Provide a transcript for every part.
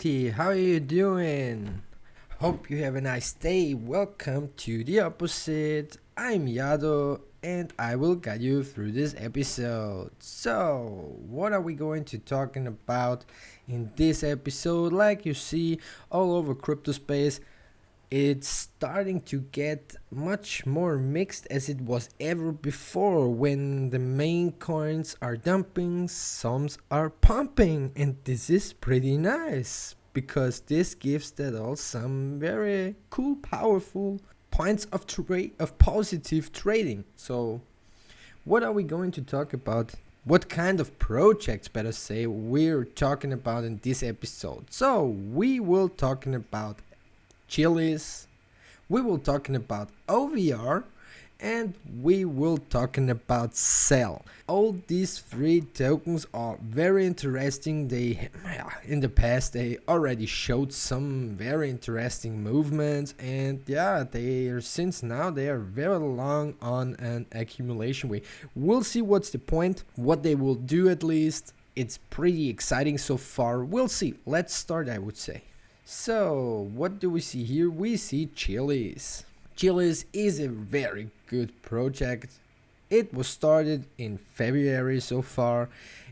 community, how are you doing? Hope you have a nice day. Welcome to the opposite. I'm YADO and I will guide you through this episode. So, what are we going to talking about in this episode? Like you see all over crypto space, it's starting to get much more mixed as it was ever before. When the main coins are dumping, some are pumping, and this is pretty nice because this gives that all some very cool, powerful points of positive trading. So what are we going to talk about? What kind of projects, better say, we're talking about in this episode? So we will talking about CHZ, we will talking about OVR, and we will talking about Cell. All these three tokens are very interesting. They in the past they already showed some very interesting movements, and they are since now they are very long on an accumulation way. We'll see what's the point, what they will do at least. It's pretty exciting so far. We'll see. Let's start, I would say. So, what do we see here? We see CHZ. CHZ is a very good project. It was started in February so far,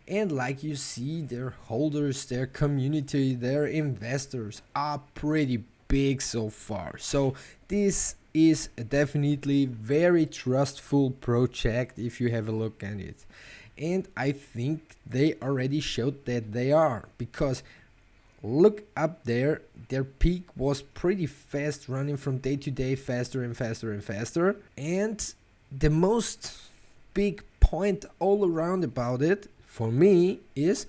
and like you see, their holders, their community, their investors are pretty big so far. So this is a definitely very trustful project if you have a look at it. And I think they already showed that they are, because look up there, their peak was pretty fast, running from day to day, faster and faster and faster. And the most big point all around about it for me is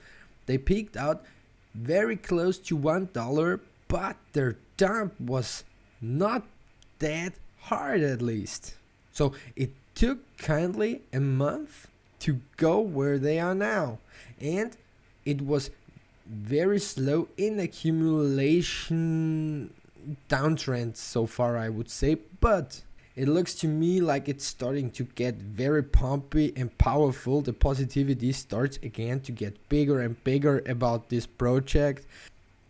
they peaked out very close to $1, but their dump was not that hard, at least. So it took kindly a month to go where they are now, and it was very slow in accumulation downtrend so far, I would say, but it looks to me like it's starting to get very pumpy and powerful. The positivity starts again to get bigger and bigger about this project.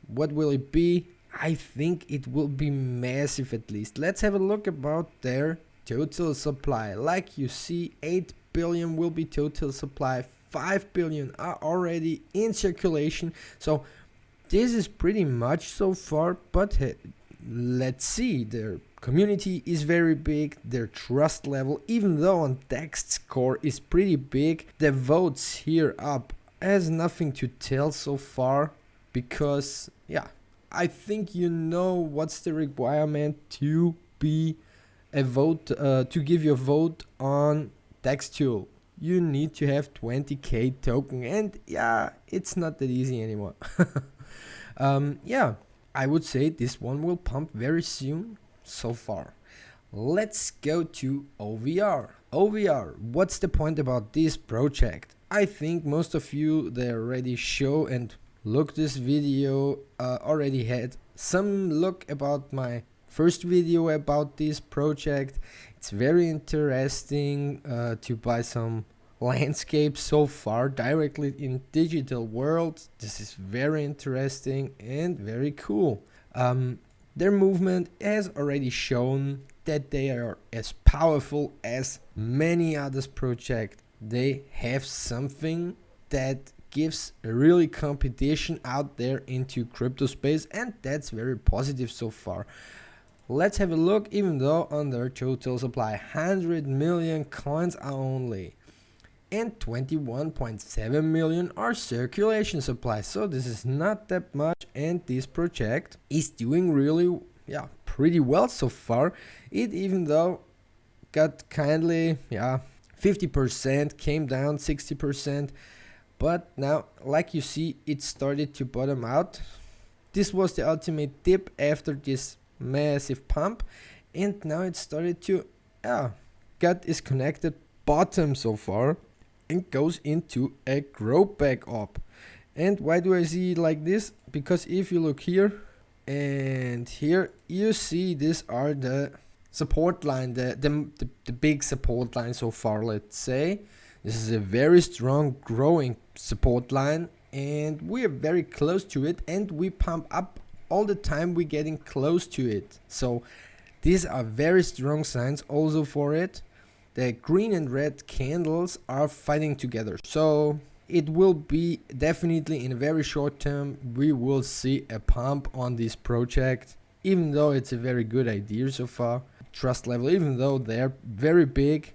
What will it be? I think it will be massive, at least. Let's have a look about their total supply. Like you see, 8 billion will be total supply. 5 billion are already in circulation. So this is pretty much so far, but let's see. Their community is very big. Their trust level, even though on text score, is pretty big. The votes here up has nothing to tell so far, because I think you know what's the requirement to be a vote, to give your vote on Textual. You need to have 20k token, and it's not that easy anymore. I would say this one will pump very soon so far. Let's go to OVR. OVR, what's the point about this project? I think most of you they already show and look this video, already had some look about my first video about this project. It's very interesting to buy some landscapes so far directly in digital world. This is very interesting and very cool. Their movement has already shown that they are as powerful as many others projects. They have something that gives a really competition out there into crypto space, and that's very positive so far. Let's have a look. Even though on their total supply 100 million coins are only, and 21.7 million are circulation supply, so this is not that much, and this project is doing really pretty well so far. It even though got kindly 50%, came down 60%, but now like you see it started to bottom out. This was the ultimate dip after this massive pump, and now it started to got is connected bottom so far and goes into a grow back up. And why do I see it like this? Because if you look here and here, you see these are the support line, the big support line so far. Let's say this is a very strong growing support line, and we are very close to it, and we pump up all the time. We're getting close to it, so these are very strong signs also for it. The green and red candles are fighting together, so it will be definitely in a very short term we will see a pump on this project, even though it's a very good idea so far. Trust level, even though they're very big.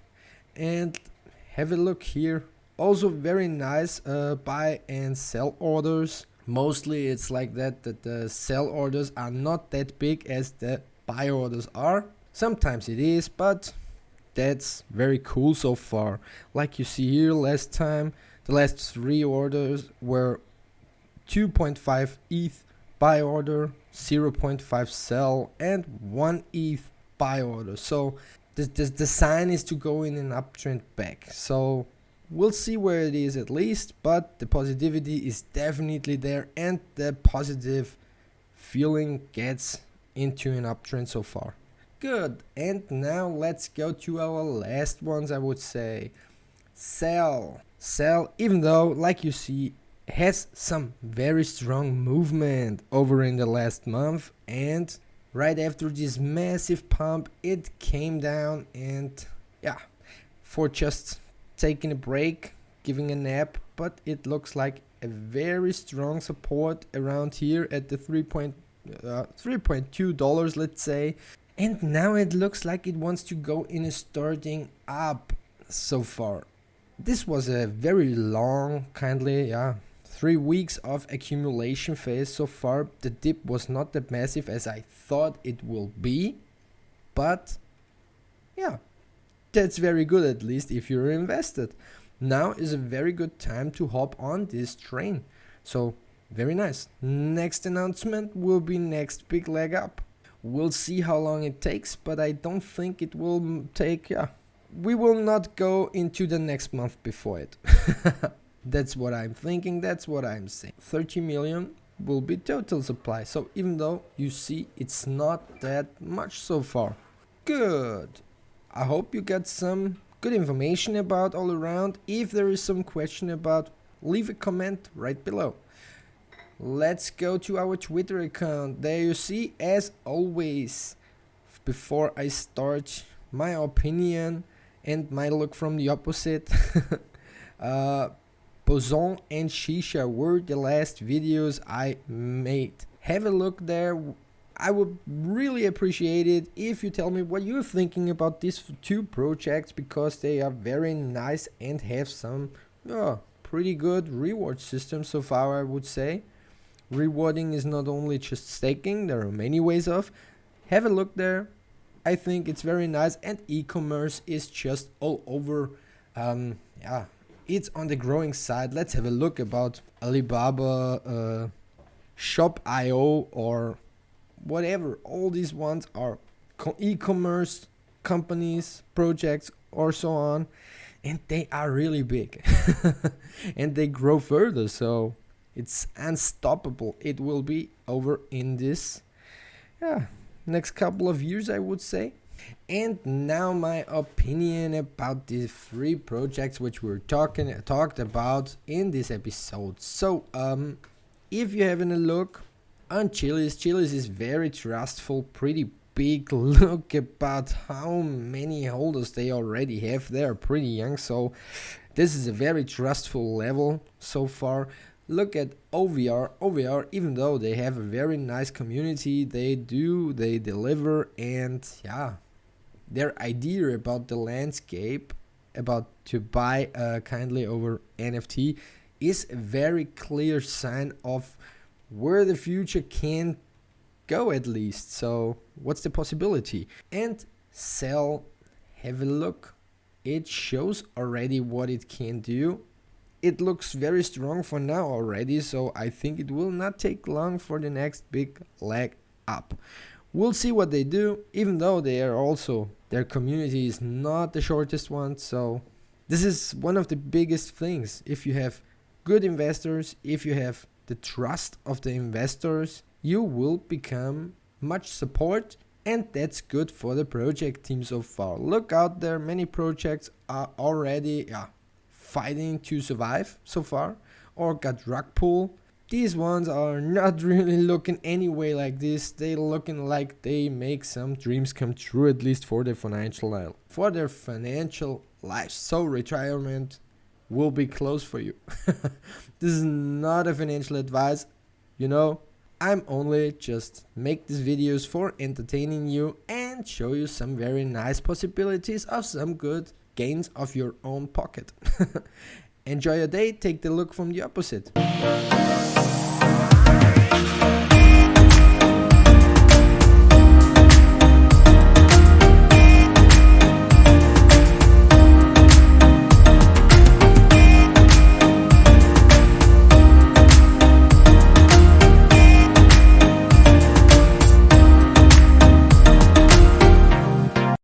And have a look here, also very nice buy and sell orders. Mostly it's like that the sell orders are not that big as the buy orders are. Sometimes it is, but that's very cool so far. Like you see here, last time the last 3 orders were 2.5 ETH buy order, 0.5 sell, and 1 ETH buy order. So the sign is to go in an uptrend back. So we'll see where it is at least, but the positivity is definitely there, and the positive feeling gets into an uptrend so far. Good. And now let's go to our last ones, I would say. Sell, even though, like you see, has some very strong movement over in the last month, and right after this massive pump it came down, and yeah, for just taking a break, giving a nap, but it looks like a very strong support around here at the $3.2, let's say. And now it looks like it wants to go in a starting up so far. This was a very long, 3 weeks of accumulation phase so far. The dip was not that massive as I thought it will be, but yeah, that's very good, at least if you're invested. Now is a very good time to hop on this train. So very nice. Next announcement will be next big leg up. We'll see how long it takes, but I don't think it will take, we will not go into the next month before it. That's what I'm thinking, that's what I'm saying. 30 million will be total supply, so even though you see it's not that much so far. Good. I hope you got some good information about all around. If there is some question about, leave a comment right below. Let's go to our Twitter account. There you see, as always, before I start my opinion and my look from the opposite, Boson and Shisha were the last videos I made. Have a look there. I would really appreciate it if you tell me what you're thinking about these 2 projects, because they are very nice and have some pretty good reward systems so far, I would say. Rewarding is not only just staking, there are many ways of. Have a look there. I think it's very nice, and e-commerce is just all over. It's on the growing side. Let's have a look about Alibaba, Shop.io, or whatever. All these ones are e-commerce companies, projects, or so on, and they are really big and they grow further, so it's unstoppable. It will be over in this next couple of years, I would say. And now my opinion about the 3 projects which we're talked about in this episode. So if you having a look on CHZ is very trustful, pretty big. Look about how many holders they already have. They are pretty young, so this is a very trustful level so far. Look at OVR. OVR, even though they have a very nice community, they deliver, and their idea about the landscape, about to buy kindly over NFT, is a very clear sign of where the future can go, at least. So what's the possibility? And sell, have a look. It shows already what it can do. It looks very strong for now already, so I think it will not take long for the next big leg up. We'll see what they do, even though they are also, their community is not the shortest one. So this is one of the biggest things. If you have good investors, if you have the trust of the investors, you will become much support, and that's good for the project team so far. Look out there, many projects are already fighting to survive so far. or got rug pull. These ones are not really looking anyway like this. They looking like they make some dreams come true, at least for their financial life. So retirement will be close for you. This is not a financial advice, you know. I'm only just make these videos for entertaining you and show you some very nice possibilities of some good gains of your own pocket. Enjoy your day. Take the look from the opposite.